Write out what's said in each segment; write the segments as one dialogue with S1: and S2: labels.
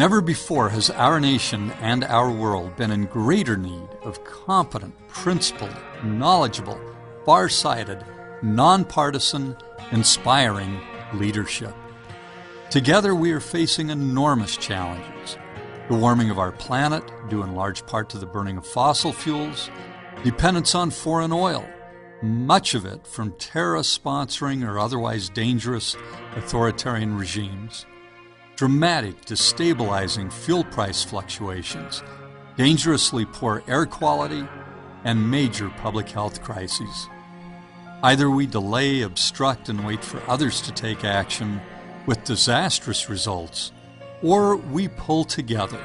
S1: Never before has our nation and our world been in greater need of competent, principled, knowledgeable, far-sighted, nonpartisan, inspiring leadership. Together we are facing enormous challenges. The warming of our planet, due in large part to the burning of fossil fuels, dependence on foreign oil, much of it from terrorist-sponsoring or otherwise dangerous authoritarian regimes, dramatic, destabilizing fuel price fluctuations, dangerously poor air quality, and major public health crises. Either we delay, obstruct, and wait for others to take action with disastrous results, or we pull together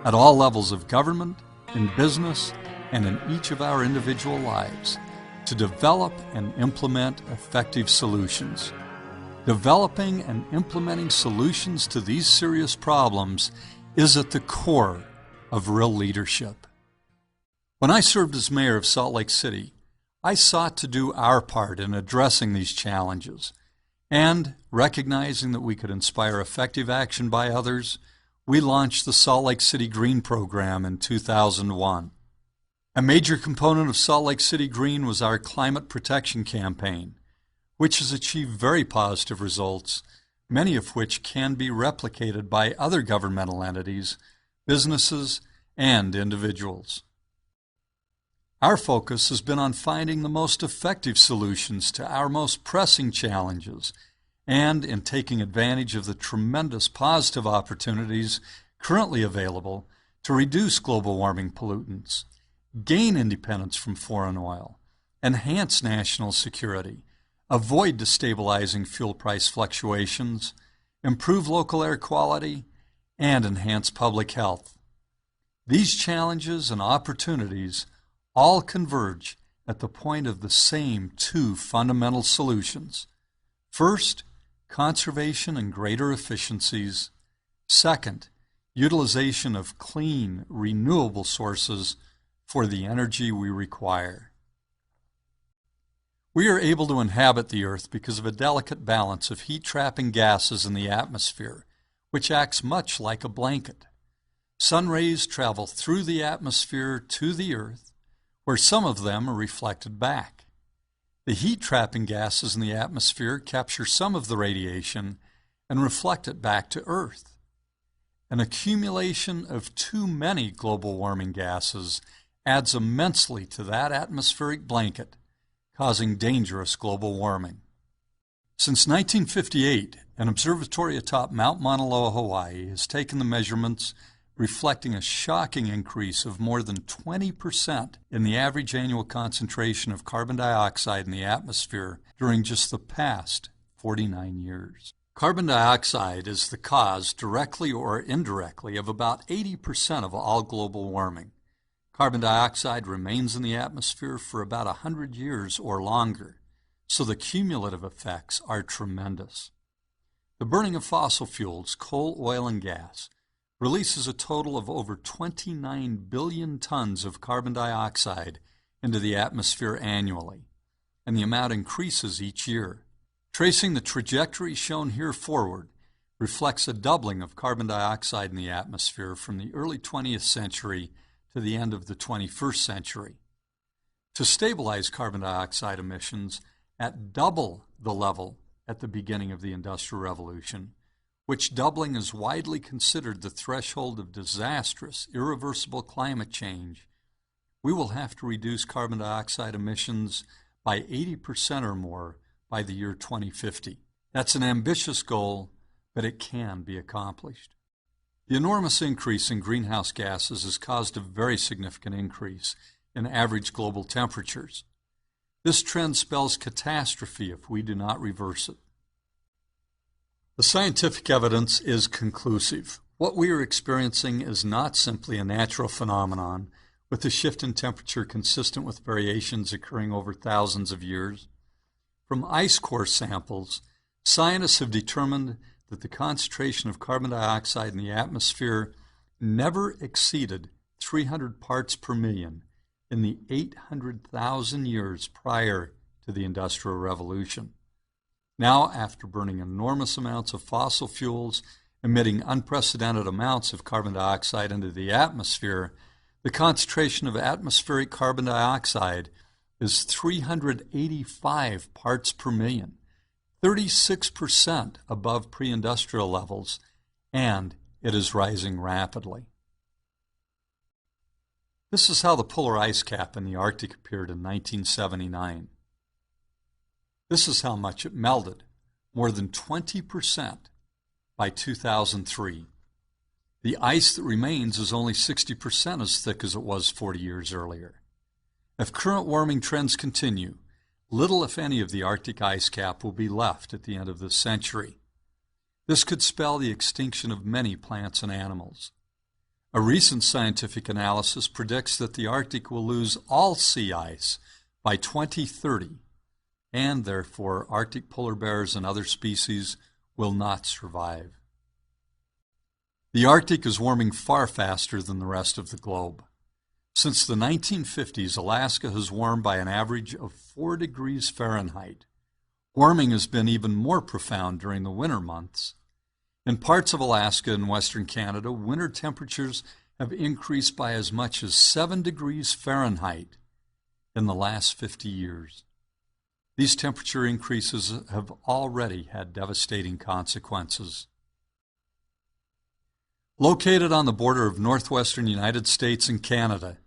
S1: at all levels of government, in business, and in each of our individual lives to develop and implement effective solutions. Developing and implementing solutions to these serious problems is at the core of real leadership. When I served as mayor of Salt Lake City, I sought to do our part in addressing these challenges, and recognizing that we could inspire effective action by others, we launched the Salt Lake City Green program in 2001. A major component of Salt Lake City Green was our climate protection campaign, which has achieved very positive results, many of which can be replicated by other governmental entities, businesses, and individuals. Our focus has been on finding the most effective solutions to our most pressing challenges and in taking advantage of the tremendous positive opportunities currently available to reduce global warming pollutants, gain independence from foreign oil, enhance national security, avoid destabilizing fuel price fluctuations, improve local air quality, and enhance public health. These challenges and opportunities all converge at the point of the same two fundamental solutions. First, conservation and greater efficiencies. Second, utilization of clean, renewable sources for the energy we require. We are able to inhabit the Earth because of a delicate balance of heat-trapping gases in the atmosphere, which acts much like a blanket. Sun rays travel through the atmosphere to the Earth, where some of them are reflected back. The heat-trapping gases in the atmosphere capture some of the radiation and reflect it back to Earth. An accumulation of too many global warming gases adds immensely to that atmospheric blanket, causing dangerous global warming. Since 1958, an observatory atop Mount Mauna Loa, Hawaii, has taken the measurements reflecting a shocking increase of more than 20% in the average annual concentration of carbon dioxide in the atmosphere during just the past 49 years. Carbon dioxide is the cause, directly or indirectly, of about 80% of all global warming. Carbon dioxide remains in the atmosphere for about 100 years or longer, so the cumulative effects are tremendous. The burning of fossil fuels, coal, oil, and gas, releases a total of over 29 billion tons of carbon dioxide into the atmosphere annually, and the amount increases each year. Tracing the trajectory shown here forward reflects a doubling of carbon dioxide in the atmosphere from the early 20th century to the end of the 21st century. To stabilize carbon dioxide emissions at double the level at the beginning of the Industrial Revolution, which doubling is widely considered the threshold of disastrous, irreversible climate change, we will have to reduce carbon dioxide emissions by 80% or more by the year 2050. That's an ambitious goal, but it can be accomplished. The enormous increase in greenhouse gases has caused a very significant increase in average global temperatures. This trend spells catastrophe if we do not reverse it. The scientific evidence is conclusive. What we are experiencing is not simply a natural phenomenon with a shift in temperature consistent with variations occurring over thousands of years. From ice core samples, scientists have determined that the concentration of carbon dioxide in the atmosphere never exceeded 300 parts per million in the 800,000 years prior to the Industrial Revolution. Now, after burning enormous amounts of fossil fuels emitting unprecedented amounts of carbon dioxide into the atmosphere, the concentration of atmospheric carbon dioxide is 385 parts per million, 36% above pre-industrial levels, and it is rising rapidly. This is how the polar ice cap in the Arctic appeared in 1979. This is how much it melted, more than 20% by 2003. The ice that remains is only 60% as thick as it was 40 years earlier. If current warming trends continue, little if any of the Arctic ice cap will be left at the end of this century. This could spell the extinction of many plants and animals. A recent scientific analysis predicts that the Arctic will lose all sea ice by 2030, and therefore Arctic polar bears and other species will not survive. The Arctic is warming far faster than the rest of the globe. Since the 1950s, Alaska has warmed by an average of 4 degrees Fahrenheit. Warming has been even more profound during the winter months. In parts of Alaska and western Canada, winter temperatures have increased by as much as 7 degrees Fahrenheit in the last 50 years. These temperature increases have already had devastating consequences. Located on the border of northwestern United States and Canada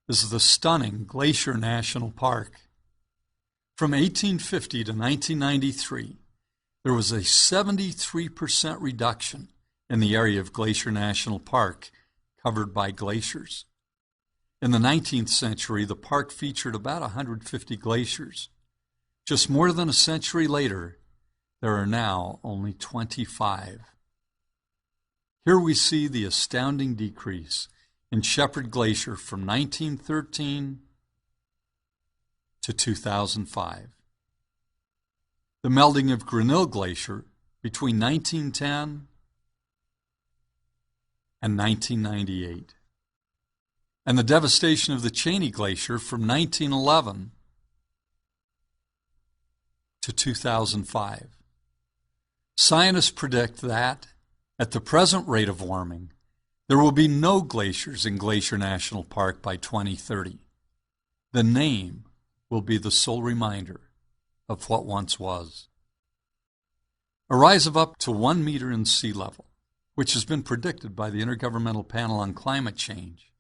S1: is the stunning Glacier National Park. From 1850 to 1993, there was a 73% reduction in the area of Glacier National Park covered by glaciers. In the 19th century, the park featured about 150 glaciers. Just more than a century later, there are now only 25. Here we see the astounding decrease in Shepherd Glacier from 1913 to 2005. The melting of Grinnell Glacier between 1910 and 1998. And the devastation of the Cheney Glacier from 1911 to 2005. Scientists predict that, at the present rate of warming, there will be no glaciers in Glacier National Park by 2030. The name will be the sole reminder of what once was. A rise of up to 1 meter in sea level, which has been predicted by the Intergovernmental Panel on Climate Change,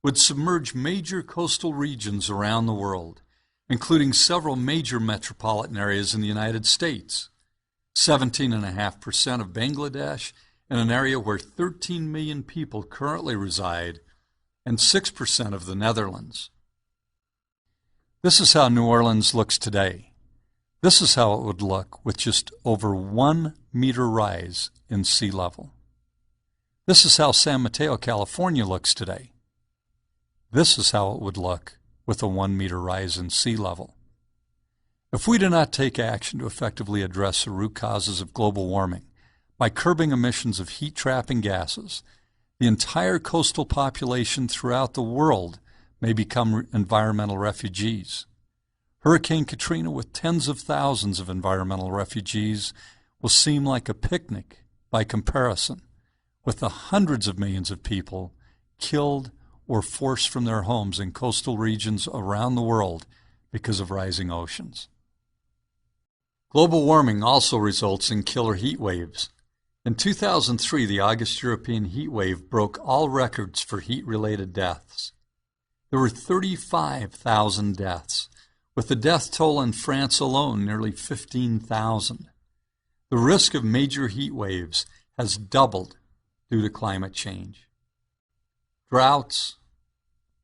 S1: would submerge major coastal regions around the world, including several major metropolitan areas in the United States, 17.5% of Bangladesh, in an area where 13 million people currently reside, and 6% of the Netherlands. This is how New Orleans looks today. This is how it would look with just over 1 meter rise in sea level. This is how San Mateo, California looks today. This is how it would look with a 1 meter rise in sea level. If we do not take action to effectively address the root causes of global warming, by curbing emissions of heat-trapping gases, the entire coastal population throughout the world may become environmental refugees. Hurricane Katrina, with tens of thousands of environmental refugees, will seem like a picnic by comparison with the hundreds of millions of people killed or forced from their homes in coastal regions around the world because of rising oceans. Global warming also results in killer heat waves. In 2003, the August European heat wave broke all records for heat-related deaths. There were 35,000 deaths, with the death toll in France alone nearly 15,000. The risk of major heat waves has doubled due to climate change. Droughts,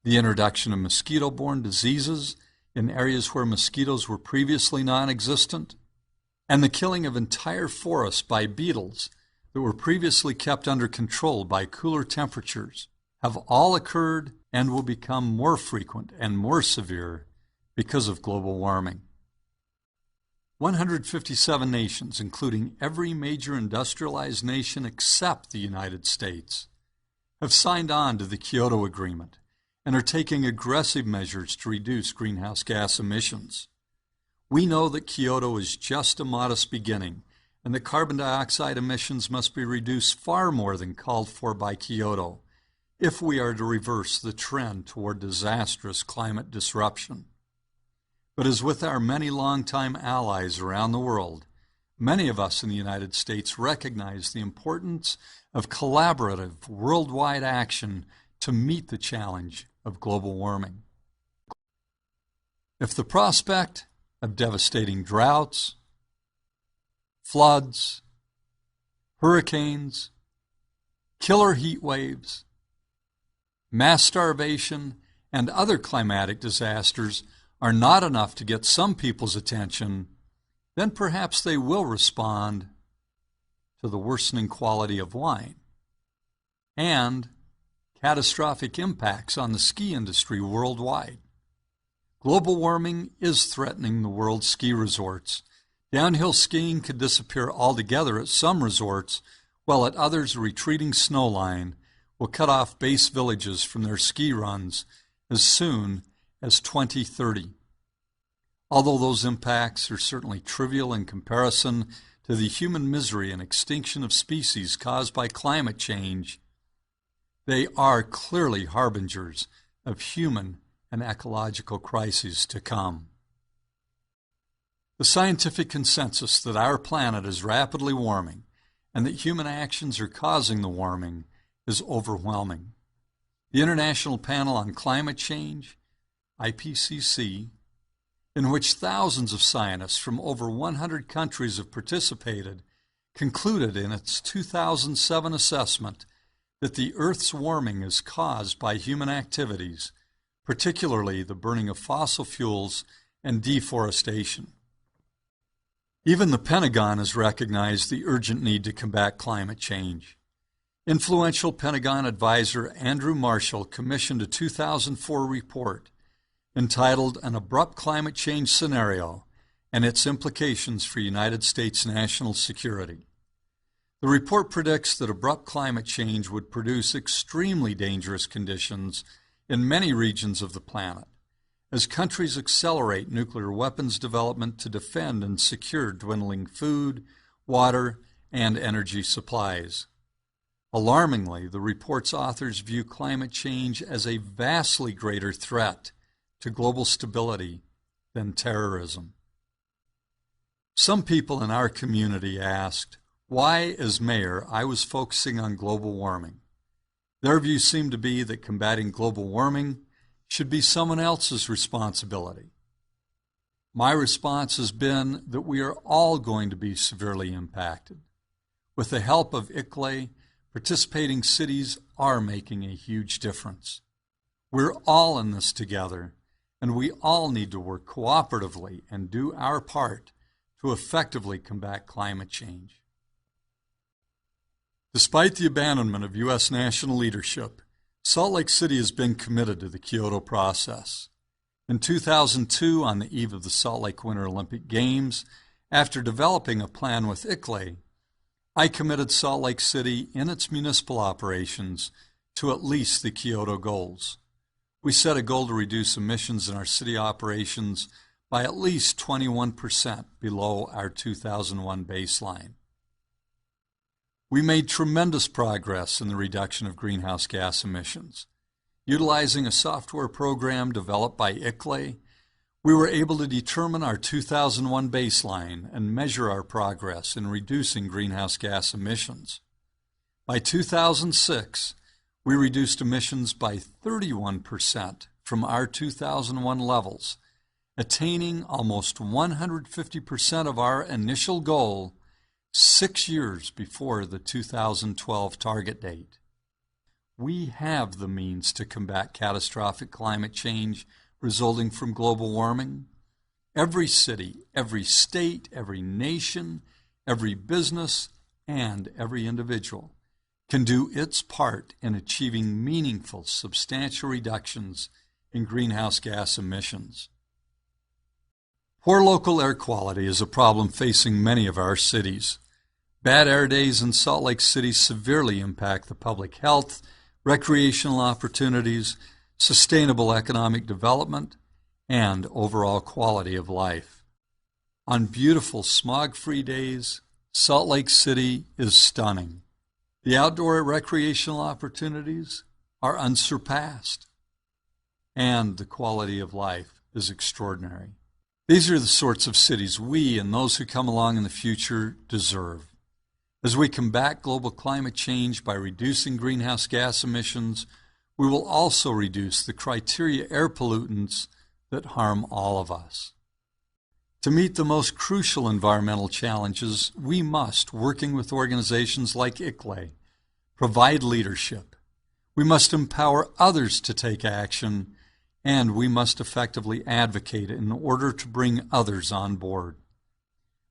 S1: the introduction of mosquito-borne diseases in areas where mosquitoes were previously non-existent, and the killing of entire forests by beetles that were previously kept under control by cooler temperatures have all occurred and will become more frequent and more severe because of global warming. 157 nations, including every major industrialized nation except the United States, have signed on to the Kyoto Agreement and are taking aggressive measures to reduce greenhouse gas emissions. We know that Kyoto is just a modest beginning, and that carbon dioxide emissions must be reduced far more than called for by Kyoto if we are to reverse the trend toward disastrous climate disruption. But as with our many longtime allies around the world, many of us in the United States recognize the importance of collaborative worldwide action to meet the challenge of global warming. If the prospect of devastating droughts, floods, hurricanes, killer heat waves, mass starvation, and other climatic disasters are not enough to get some people's attention, then perhaps they will respond to the worsening quality of wine and catastrophic impacts on the ski industry worldwide. Global warming is threatening the world's ski resorts. Downhill skiing could disappear altogether at some resorts, while at others a retreating snowline will cut off base villages from their ski runs as soon as 2030. Although those impacts are certainly trivial in comparison to the human misery and extinction of species caused by climate change, they are clearly harbingers of human and ecological crises to come. The scientific consensus that our planet is rapidly warming and that human actions are causing the warming is overwhelming. The International Panel on Climate Change, IPCC, in which thousands of scientists from over 100 countries have participated, concluded in its 2007 assessment that the Earth's warming is caused by human activities, particularly the burning of fossil fuels and deforestation. Even the Pentagon has recognized the urgent need to combat climate change. Influential Pentagon advisor Andrew Marshall commissioned a 2004 report entitled An Abrupt Climate Change Scenario and Its Implications for United States National Security. The report predicts that abrupt climate change would produce extremely dangerous conditions in many regions of the planet, as countries accelerate nuclear weapons development to defend and secure dwindling food, water, and energy supplies. Alarmingly, the report's authors view climate change as a vastly greater threat to global stability than terrorism. Some people in our community asked why, as mayor, I was focusing on global warming. Their view seemed to be that combating global warming should be someone else's responsibility. My response has been that we are all going to be severely impacted. With the help of ICLEI, participating cities are making a huge difference. We're all in this together, and we all need to work cooperatively and do our part to effectively combat climate change. Despite the abandonment of U.S. national leadership, Salt Lake City has been committed to the Kyoto process. In 2002, on the eve of the Salt Lake Winter Olympic Games, after developing a plan with ICLEI, I committed Salt Lake City in its municipal operations to at least the Kyoto goals. We set a goal to reduce emissions in our city operations by at least 21% below our 2001 baseline. We made tremendous progress in the reduction of greenhouse gas emissions. Utilizing a software program developed by ICLEI, we were able to determine our 2001 baseline and measure our progress in reducing greenhouse gas emissions. By 2006, we reduced emissions by 31% from our 2001 levels, attaining almost 150% of our initial goal 6 years before the 2012 target date. We have the means to combat catastrophic climate change resulting from global warming. Every city, every state, every nation, every business, and every individual can do its part in achieving meaningful, substantial reductions in greenhouse gas emissions. Poor local air quality is a problem facing many of our cities. Bad air days in Salt Lake City severely impact the public health, recreational opportunities, sustainable economic development, and overall quality of life. On beautiful smog-free days, Salt Lake City is stunning. The outdoor recreational opportunities are unsurpassed, and the quality of life is extraordinary. These are the sorts of cities we and those who come along in the future deserve. As we combat global climate change by reducing greenhouse gas emissions, we will also reduce the criteria air pollutants that harm all of us. To meet the most crucial environmental challenges, we must, working with organizations like ICLEI, provide leadership. We must empower others to take action, and we must effectively advocate in order to bring others on board.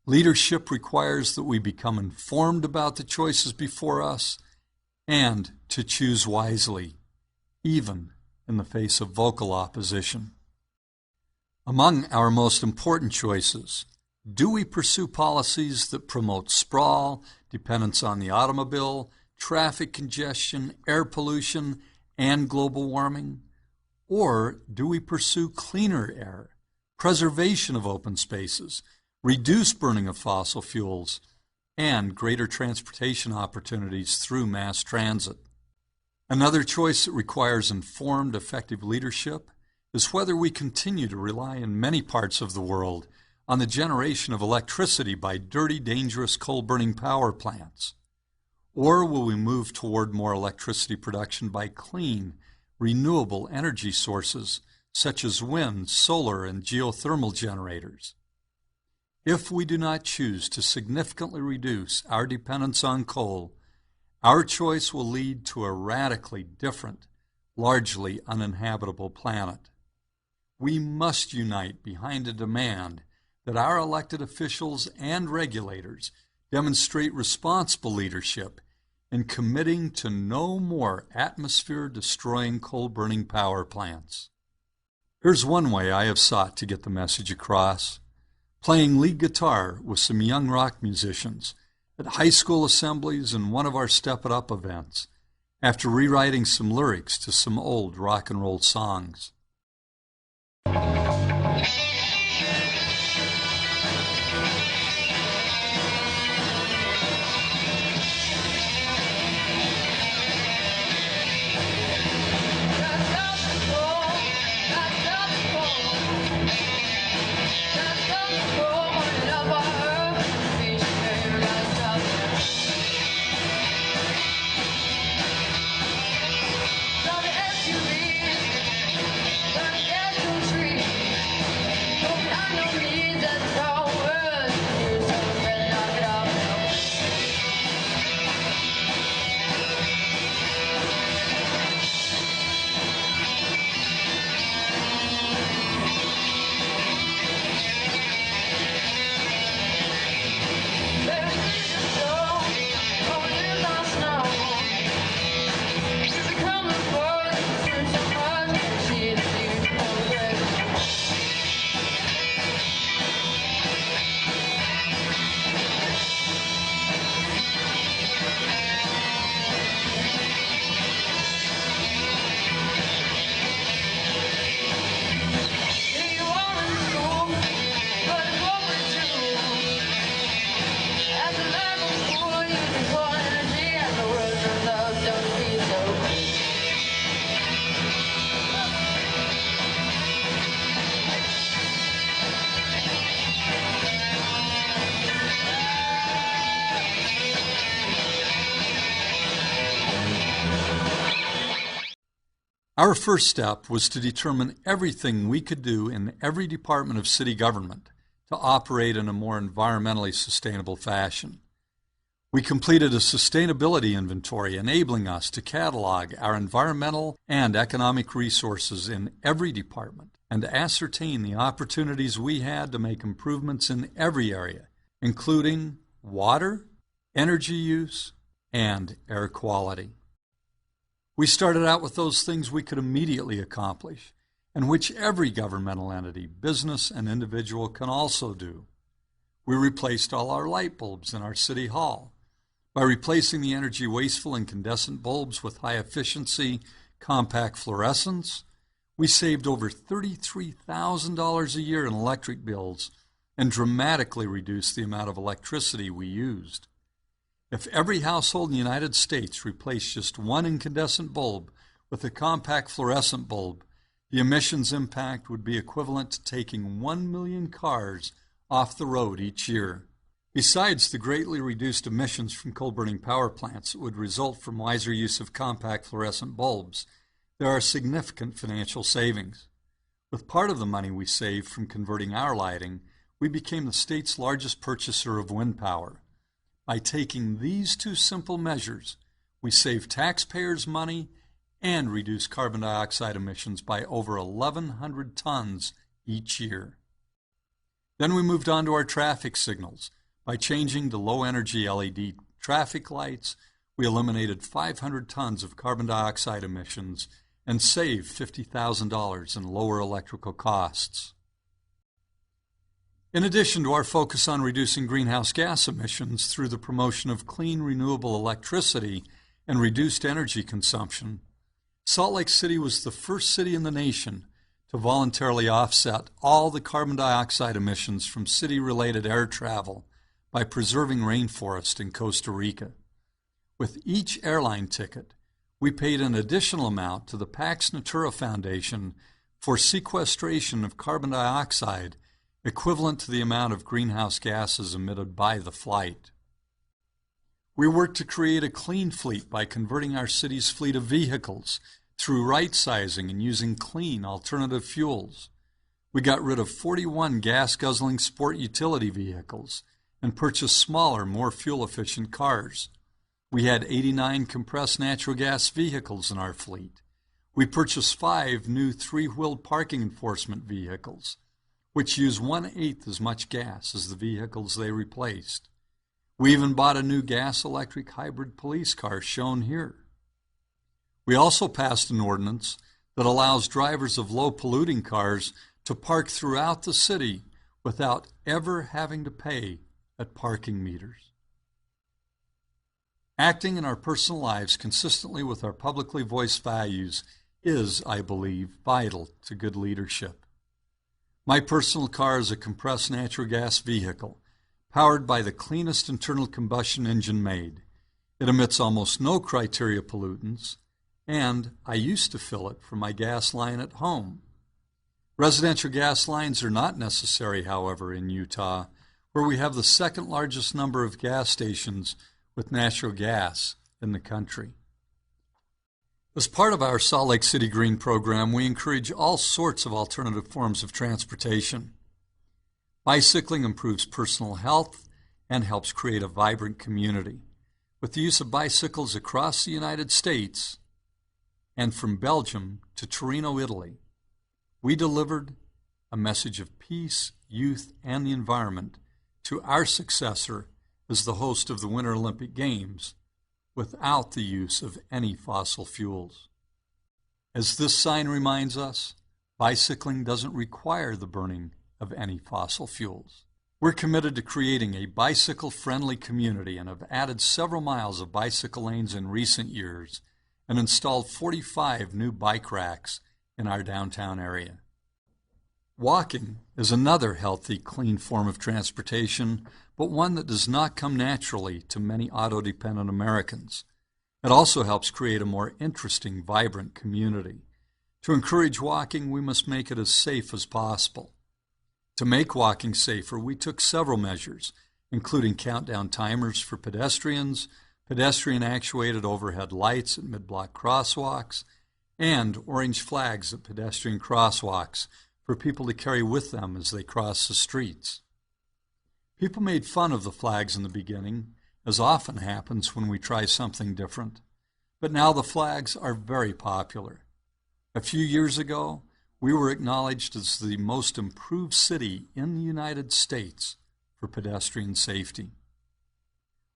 S1: Leadership requires that we become informed about the choices before us and to choose wisely, even in the face of vocal opposition. Among our most important choices, do we pursue policies that promote sprawl, dependence on the automobile, traffic congestion, air pollution, and global warming? Or do we pursue cleaner air, preservation of open spaces, reduced burning of fossil fuels, and greater transportation opportunities through mass transit? Another choice that requires informed, effective leadership is whether we continue to rely in many parts of the world on the generation of electricity by dirty, dangerous coal-burning power plants. Or will we move toward more electricity production by clean, renewable energy sources such as wind, solar, and geothermal generators? If we do not choose to significantly reduce our dependence on coal, our choice will lead to a radically different, largely uninhabitable planet. We must unite behind a demand that our elected officials and regulators demonstrate responsible leadership in committing to no more atmosphere-destroying coal-burning power plants. Here's one way I have sought to get the message across: playing lead guitar with some young rock musicians at high school assemblies and one of our Step It Up events, after rewriting some lyrics to some old rock and roll songs. Our first step was to determine everything we could do in every department of city government to operate in a more environmentally sustainable fashion. We completed a sustainability inventory enabling us to catalog our environmental and economic resources in every department and to ascertain the opportunities we had to make improvements in every area, including water, energy use, and air quality. We started out with those things we could immediately accomplish, and which every governmental entity, business, and individual can also do. We replaced all our light bulbs in our city hall. By replacing the energy wasteful incandescent bulbs with high-efficiency compact fluorescents, we saved over $33,000 a year in electric bills and dramatically reduced the amount of electricity we used. If every household in the United States replaced just one incandescent bulb with a compact fluorescent bulb, the emissions impact would be equivalent to taking 1 million cars off the road each year. Besides the greatly reduced emissions from coal-burning power plants that would result from wiser use of compact fluorescent bulbs, there are significant financial savings. With part of the money we saved from converting our lighting, we became the state's largest purchaser of wind power. By taking these two simple measures, we save taxpayers money and reduce carbon dioxide emissions by over 1,100 tons each year. Then we moved on to our traffic signals. By changing to low-energy LED traffic lights, we eliminated 500 tons of carbon dioxide emissions and saved $50,000 in lower electrical costs. In addition to our focus on reducing greenhouse gas emissions through the promotion of clean, renewable electricity and reduced energy consumption, Salt Lake City was the first city in the nation to voluntarily offset all the carbon dioxide emissions from city-related air travel by preserving rainforest in Costa Rica. With each airline ticket, we paid an additional amount to the Pax Natura Foundation for sequestration of carbon dioxide equivalent to the amount of greenhouse gases emitted by the flight. We worked to create a clean fleet by converting our city's fleet of vehicles through right-sizing and using clean alternative fuels. We got rid of 41 gas-guzzling sport utility vehicles and purchased smaller, more fuel-efficient cars. We had 89 compressed natural gas vehicles in our fleet. We purchased 5 new 3-wheeled parking enforcement vehicles, which use 1/8 as much gas as the vehicles they replaced. We even bought a new gas-electric hybrid police car shown here. We also passed an ordinance that allows drivers of low-polluting cars to park throughout the city without ever having to pay at parking meters. Acting in our personal lives consistently with our publicly voiced values is, I believe, vital to good leadership. My personal car is a compressed natural gas vehicle powered by the cleanest internal combustion engine made. It emits almost no criteria pollutants, and I used to fill it from my gas line at home. Residential gas lines are not necessary, however, in Utah, where we have the second largest number of gas stations with natural gas in the country. As part of our Salt Lake City Green program, we encourage all sorts of alternative forms of transportation. Bicycling improves personal health and helps create a vibrant community. With the use of bicycles across the United States and from Belgium to Torino, Italy, we delivered a message of peace, youth, and the environment to our successor as the host of the Winter Olympic Games without the use of any fossil fuels. As this sign reminds us, bicycling doesn't require the burning of any fossil fuels. We're committed to creating a bicycle-friendly community and have added several miles of bicycle lanes in recent years and installed 45 new bike racks in our downtown area. Walking is another healthy, clean form of transportation, but one that does not come naturally to many auto-dependent Americans. It also helps create a more interesting, vibrant community. To encourage walking, we must make it as safe as possible. To make walking safer, we took several measures, including countdown timers for pedestrians, pedestrian-actuated overhead lights at mid-block crosswalks, and orange flags at pedestrian crosswalks for people to carry with them as they cross the streets. People made fun of the flags in the beginning, as often happens when we try something different, but now the flags are very popular. A few years ago, we were acknowledged as the most improved city in the United States for pedestrian safety.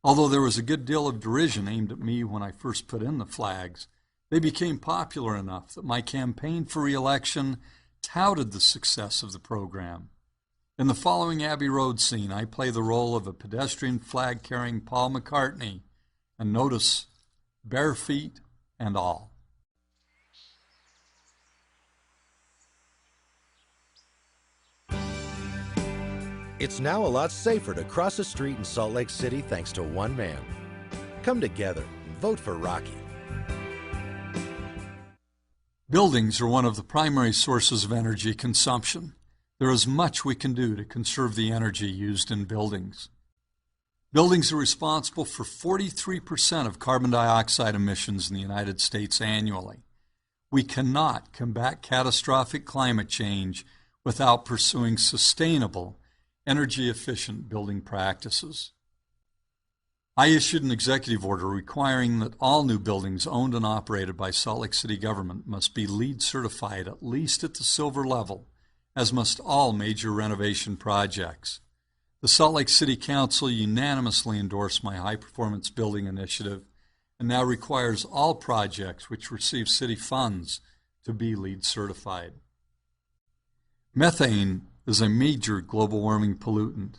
S1: Although there was a good deal of derision aimed at me when I first put in the flags, they became popular enough that my campaign for re-election touted the success of the program. In the following Abbey Road scene, I play the role of a pedestrian flag-carrying Paul McCartney, and notice, bare feet and all.
S2: It's now a lot safer to cross a street in Salt Lake City thanks to one man. Come together and vote for Rocky.
S1: Buildings are one of the primary sources of energy consumption. There is much we can do to conserve the energy used in buildings. Buildings are responsible for 43% of carbon dioxide emissions in the United States annually. We cannot combat catastrophic climate change without pursuing sustainable, energy-efficient building practices. I issued an executive order requiring that all new buildings owned and operated by Salt Lake City government must be LEED certified at least at the silver level, as must all major renovation projects. The Salt Lake City Council unanimously endorsed my high-performance building initiative and now requires all projects which receive city funds to be LEED certified. Methane is a major global warming pollutant.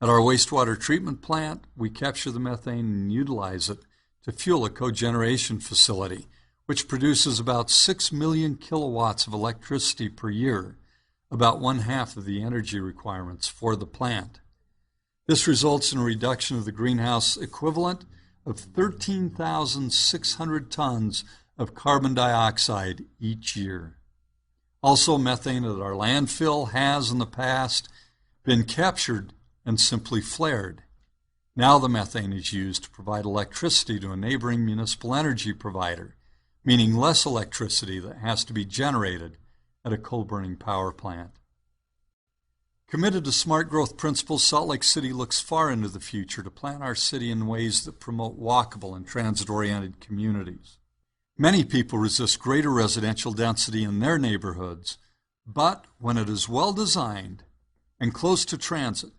S1: At our wastewater treatment plant, we capture the methane and utilize it to fuel a cogeneration facility, which produces about 6 million kilowatts of electricity per year, about 1/2 of the energy requirements for the plant. This results in a reduction of the greenhouse equivalent of 13,600 tons of carbon dioxide each year. Also, methane at our landfill has in the past been captured and simply flared. Now the methane is used to provide electricity to a neighboring municipal energy provider, meaning less electricity that has to be generated at a coal-burning power plant. Committed to smart growth principles, Salt Lake City looks far into the future to plan our city in ways that promote walkable and transit-oriented communities. Many people resist greater residential density in their neighborhoods, but when it is well designed and close to transit,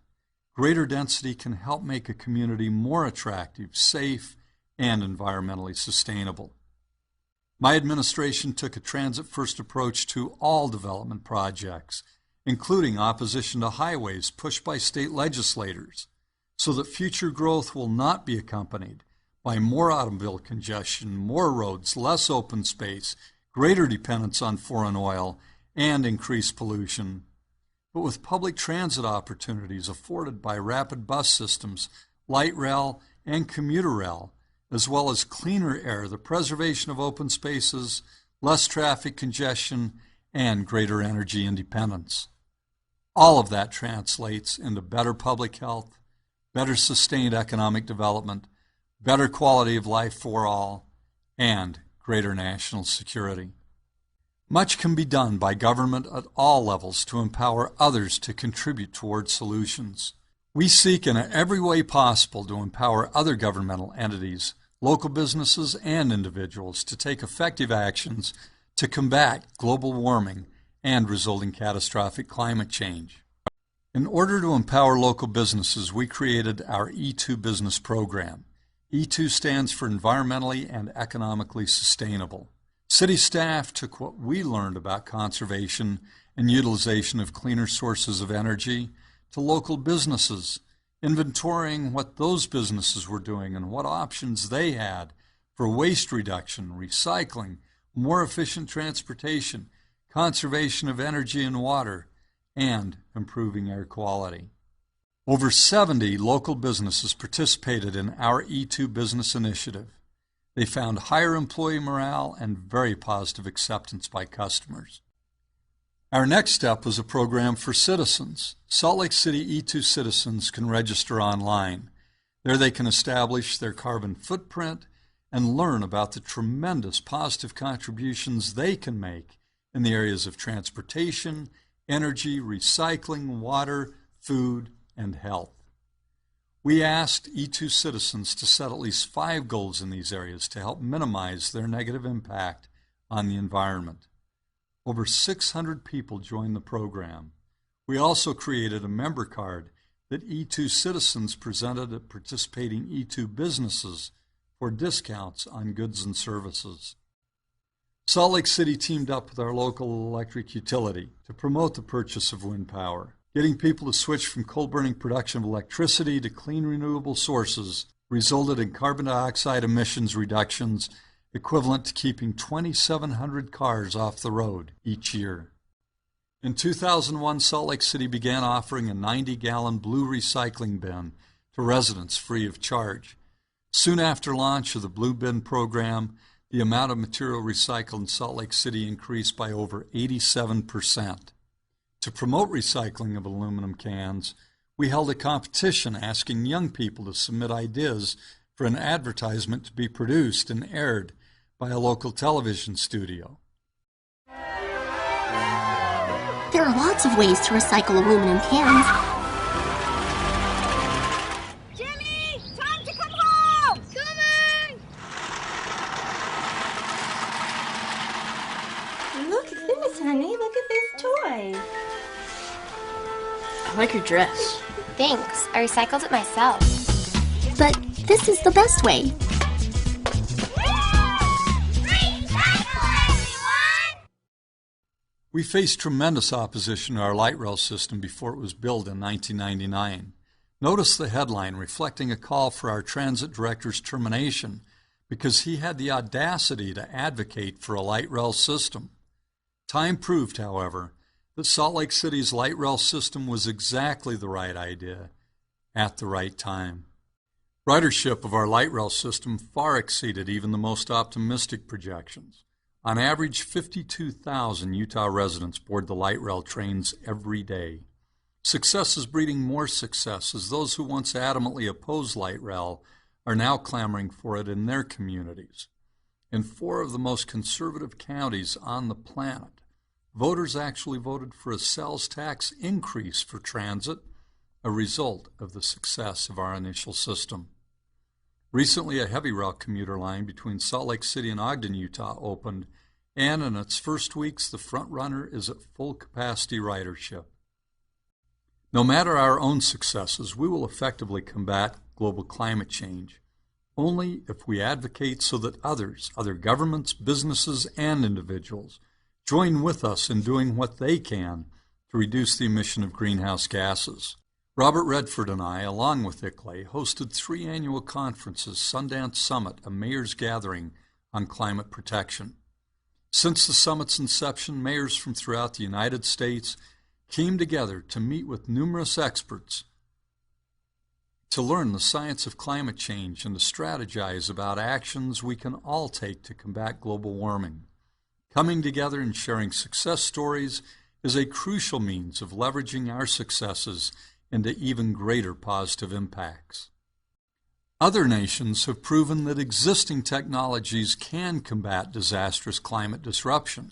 S1: greater density can help make a community more attractive, safe, and environmentally sustainable. My administration took a transit-first approach to all development projects, including opposition to highways pushed by state legislators, so that future growth will not be accompanied by more automobile congestion, more roads, less open space, greater dependence on foreign oil, and increased pollution. But with public transit opportunities afforded by rapid bus systems, light rail, and commuter rail, as well as cleaner air, the preservation of open spaces, less traffic congestion, and greater energy independence. All of that translates into better public health, better sustained economic development, better quality of life for all, and greater national security. Much can be done by government at all levels to empower others to contribute toward solutions. We seek in every way possible to empower other governmental entities, local businesses, and individuals to take effective actions to combat global warming and resulting catastrophic climate change. In order to empower local businesses, we created our E2 business program. E2 stands for environmentally and economically sustainable. City staff took what we learned about conservation and utilization of cleaner sources of energy to local businesses, inventorying what those businesses were doing and what options they had for waste reduction, recycling, more efficient transportation, conservation of energy and water, and improving air quality. Over 70 local businesses participated in our E2 business initiative. They found higher employee morale and very positive acceptance by customers. Our next step was a program for citizens. Salt Lake City E2 citizens can register online. There they can establish their carbon footprint and learn about the tremendous positive contributions they can make in the areas of transportation, energy, recycling, water, food, and health. We asked E2 citizens to set at least 5 goals in these areas to help minimize their negative impact on the environment. Over 600 people joined the program. We also created a member card that E2 citizens presented at participating E2 businesses for discounts on goods and services. Salt Lake City teamed up with our local electric utility to promote the purchase of wind power. Getting people to switch from coal-burning production of electricity to clean renewable sources resulted in carbon dioxide emissions reductions equivalent to keeping 2,700 cars off the road each year. In 2001, Salt Lake City began offering a 90-gallon blue recycling bin to residents free of charge. Soon after launch of the Blue Bin program, the amount of material recycled in Salt Lake City increased by over 87%. To promote recycling of aluminum cans, we held a competition asking young people to submit ideas for an advertisement to be produced and aired by a local television studio.
S3: There are lots of ways to recycle aluminum cans.
S4: Jimmy! Time to come home! Coming!
S5: Look at this, honey. Look at this toy.
S6: I like your dress.
S7: Thanks. I recycled it myself.
S3: But this is the best way.
S1: We faced tremendous opposition to our light rail system before it was built in 1999. Notice the headline reflecting a call for our transit director's termination because he had the audacity to advocate for a light rail system. Time proved, however, that Salt Lake City's light rail system was exactly the right idea at the right time. Ridership of our light rail system far exceeded even the most optimistic projections. On average, 52,000 Utah residents board the light rail trains every day. Success is breeding more success as those who once adamantly opposed light rail are now clamoring for it in their communities. In 4 of the most conservative counties on the planet, voters actually voted for a sales tax increase for transit, a result of the success of our initial system. Recently, a heavy rail commuter line between Salt Lake City and Ogden, Utah opened, and in its first weeks, the front runner is at full capacity ridership. No matter our own successes, we will effectively combat global climate change only if we advocate so that others, other governments, businesses, and individuals join with us in doing what they can to reduce the emission of greenhouse gases. Robert Redford and I, along with ICLEI, hosted 3 annual conferences, Sundance Summit, a mayor's gathering on climate protection. Since the summit's inception, mayors from throughout the United States came together to meet with numerous experts to learn the science of climate change and to strategize about actions we can all take to combat global warming. Coming together and sharing success stories is a crucial means of leveraging our successes into even greater positive impacts. Other nations have proven that existing technologies can combat disastrous climate disruption.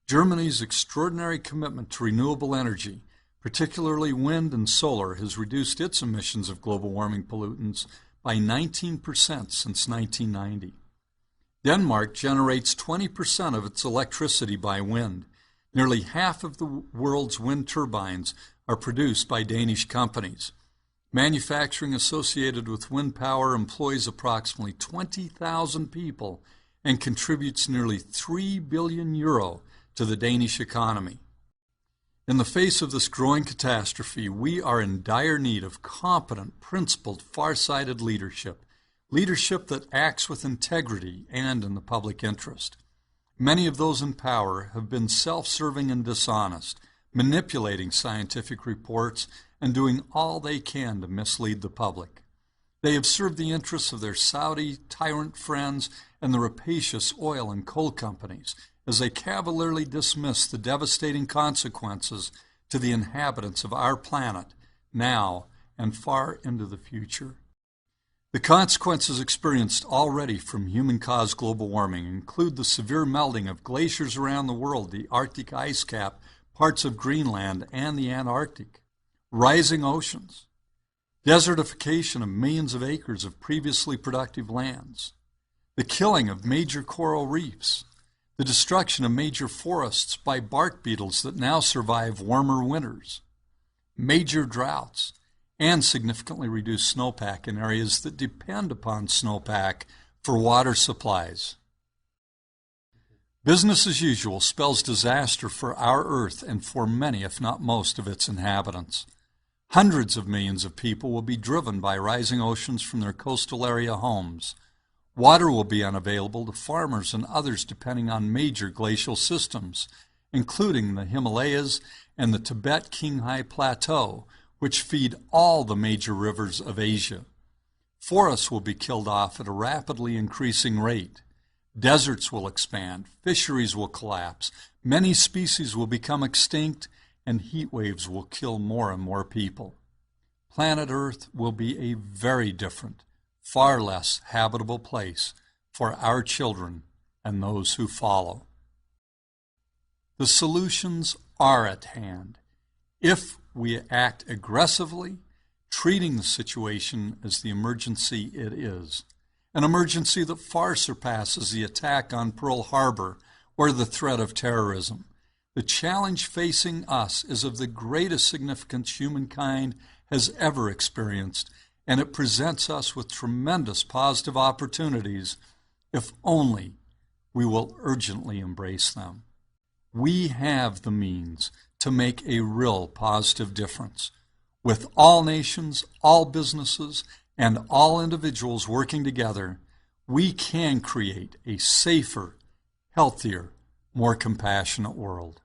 S1: Germany's extraordinary commitment to renewable energy, particularly wind and solar, has reduced its emissions of global warming pollutants by 19% since 1990. Denmark generates 20% of its electricity by wind. Nearly half of the world's wind turbines are produced by Danish companies. Manufacturing associated with wind power employs approximately 20,000 people and contributes nearly €3 billion to the Danish economy. In the face of this growing catastrophe, we are in dire need of competent, principled, far-sighted leadership that acts with integrity and in the public interest. Many of those in power have been self-serving and dishonest, manipulating scientific reports and doing all they can to mislead the public. They have served the interests of their Saudi tyrant friends and the rapacious oil and coal companies as they cavalierly dismiss the devastating consequences to the inhabitants of our planet now and far into the future. The consequences experienced already from human-caused global warming include the severe melting of glaciers around the world, the Arctic ice cap, parts of Greenland, and the Antarctic, rising oceans, desertification of millions of acres of previously productive lands, the killing of major coral reefs, the destruction of major forests by bark beetles that now survive warmer winters, major droughts, and significantly reduced snowpack in areas that depend upon snowpack for water supplies. Business as usual spells disaster for our Earth and for many, if not most, of its inhabitants. Hundreds of millions of people will be driven by rising oceans from their coastal area homes. Water will be unavailable to farmers and others depending on major glacial systems, including the Himalayas and the Tibet-Qinghai Plateau, which feed all the major rivers of Asia. Forests will be killed off at a rapidly increasing rate. Deserts will expand, fisheries will collapse, many species will become extinct, and heat waves will kill more and more people. Planet Earth will be a very different, far less habitable place for our children and those who follow. The solutions are at hand if we act aggressively, treating the situation as the emergency it is, an emergency that far surpasses the attack on Pearl Harbor or the threat of terrorism. The challenge facing us is of the greatest significance humankind has ever experienced, and it presents us with tremendous positive opportunities if only we will urgently embrace them. We have the means to make a real positive difference. With all nations, all businesses, and all individuals working together, we can create a safer, healthier, more compassionate world.